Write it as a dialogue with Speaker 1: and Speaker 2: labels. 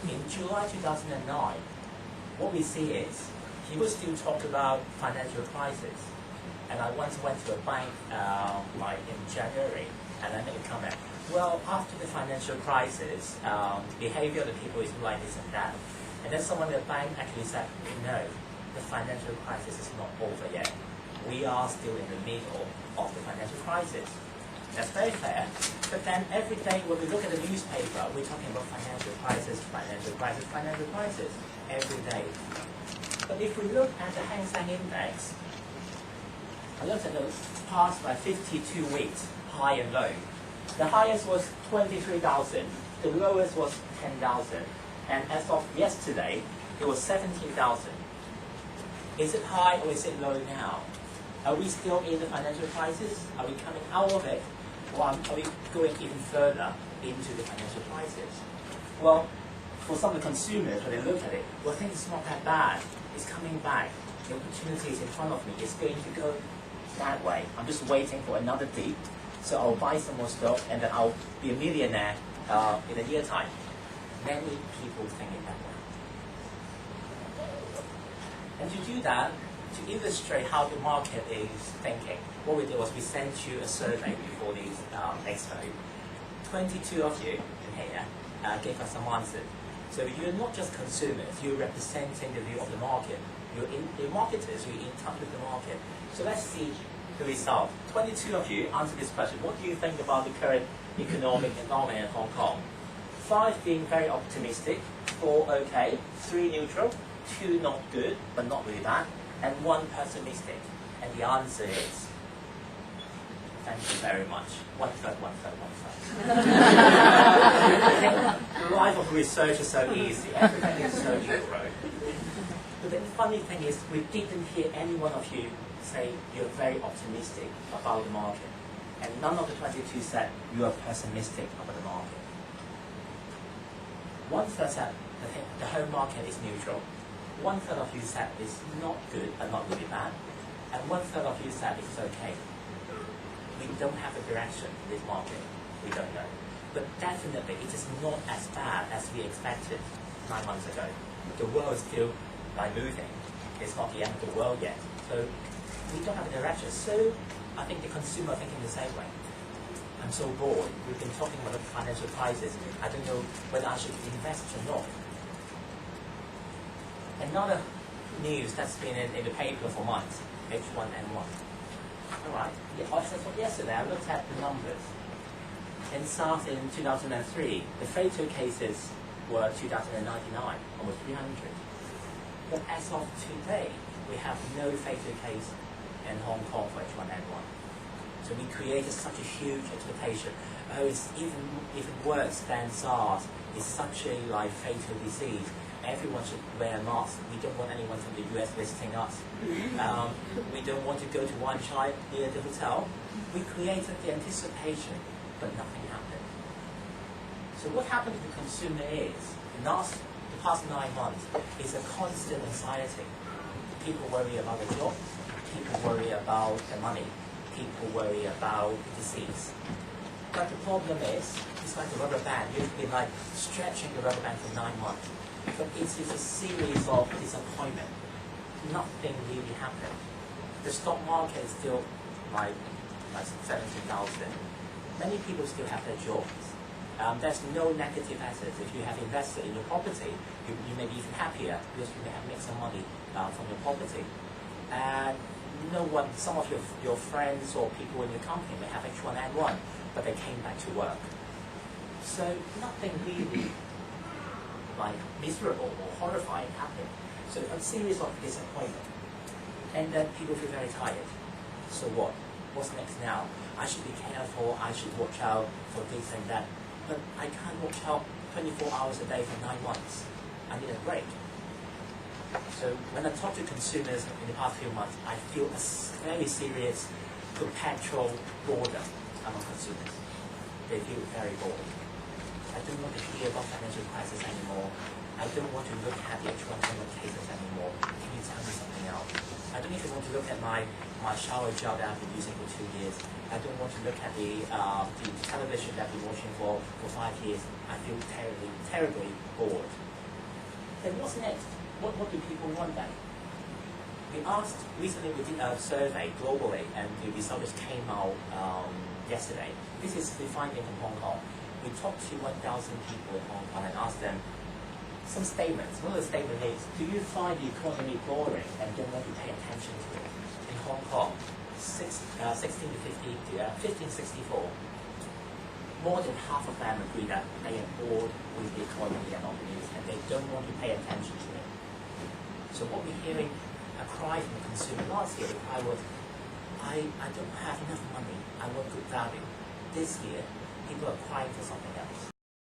Speaker 1: in July 2009, what we see is people still talk about financial crisis. And I once went to a bank like in January, and I made a comment. Well, after the financial crisis, the behavior of the people is like this and that. And then someone at the bank actually said, no, the financial crisis is not over yet. We are still in the middle of the financial crisis. That's very fair. But then every day when we look at the newspaper, we're talking about financial crisis, financial crisis, financial crisis, every day. But if we look at the Hang Seng Index, I looked at the past by 52 weeks, high and low. The highest was 23,000, the lowest was 10,000, and as of yesterday, it was 17,000. Is it high or is it low now? Are we still in the financial crisis? Are we coming out of it? Or are we going even further into the financial crisis? Well, for some of the consumers, when they look at it, well, I think it's not that bad. It's coming back. The opportunity is in front of me. It's going to go that way. I'm just waiting for another dip. So I'll buy some more stock and then I'll be a millionaire in a year time. Many people think it that way. And to do that, to illustrate how the market is thinking, what we did was we sent you a survey before this Expo. 22 of you in here gave us some answers. So you're not just consumers, you're representing the view of the market. You're marketers, you're in touch with the market. So let's see the result. 22 of you answered this question. What do you think about the current economic environment in Hong Kong? 5 being very optimistic, 4 okay, 3 neutral, 2 not good, but not really bad, and 1 pessimistic. And the answer is, thank you very much. 1/3, 1/3, 1/3. The life of research is so easy. Everything is so euro. But the funny thing is, we didn't hear any one of you say you're very optimistic about the market. And none of the 22 said you are pessimistic about the market. 1/3 said the home market is neutral. 1/3 of you said it's not good but not really bad. And 1/3 of you said it's okay. We don't have a direction in this market. We don't know. But definitely it is not as bad as we expected 9 months ago. The world is still moving. It's not the end of the world yet. So we don't have a direction. So I think the consumer are thinking the same way. I'm so bored. We've been talking about the financial crisis. I don't know whether I should invest or not. Another news that's been in the paper for months, H1N1. All right. Yesterday I looked at the numbers. In SARS in 2003, the fatal cases were 2,099, almost 300. But as of today, we have no fatal case in Hong Kong for H1N1. So we created such a huge expectation. Oh, it's even worse than SARS. It's such a fatal disease. Everyone should wear a mask. We don't want anyone from the US visiting us. We don't want to go to Wan Chai near the hotel. We created the anticipation, but nothing happened. So what happened to the consumer is, the past 9 months, is a constant anxiety. People worry about the job. People worry about the money. People worry about disease. But the problem is, it's like a rubber band. You've been stretching the rubber band for 9 months. But it is a series of disappointment. Nothing really happened. The stock market is still like 17,000. Many people still have their jobs. There's no negative assets. If you have invested in your property, you may be even happier because you may have made some money from your property. And some of your friends or people in your company may have H1N1, but they came back to work. So nothing really miserable or horrifying happened. So a series of disappointment. And then people feel very tired. So what? What's next now? I should be careful, I should watch out for this and that. But I can't watch out 24 hours a day for 9 months. I need a break. So when I talk to consumers in the past few months, I feel a very serious perpetual boredom among consumers. They feel very bored. I don't want to hear about financial crisis anymore. I don't want to look at the H1N1 cases anymore. Can you tell me something else? I don't even want to look at my shower gel that I've been using for 2 years. I don't want to look at the television that I've been watching for 5 years. I feel terribly, terribly bored. Then what's next? What do people want then? We asked, recently we did a survey globally, and the results came out yesterday. This is the finding from Hong Kong. We talked to 1,000 people in Hong Kong and asked them some statements. One of the statements is, do you find the economy boring and don't want to pay attention to it? In Hong Kong, 16 to 1564, more than half of them agree that they are bored with the economy and all the news, and they don't want to pay attention to it. So what we're hearing, a cry from the consumer last year, I don't have enough money, I want good value. This year, people are crying for something else.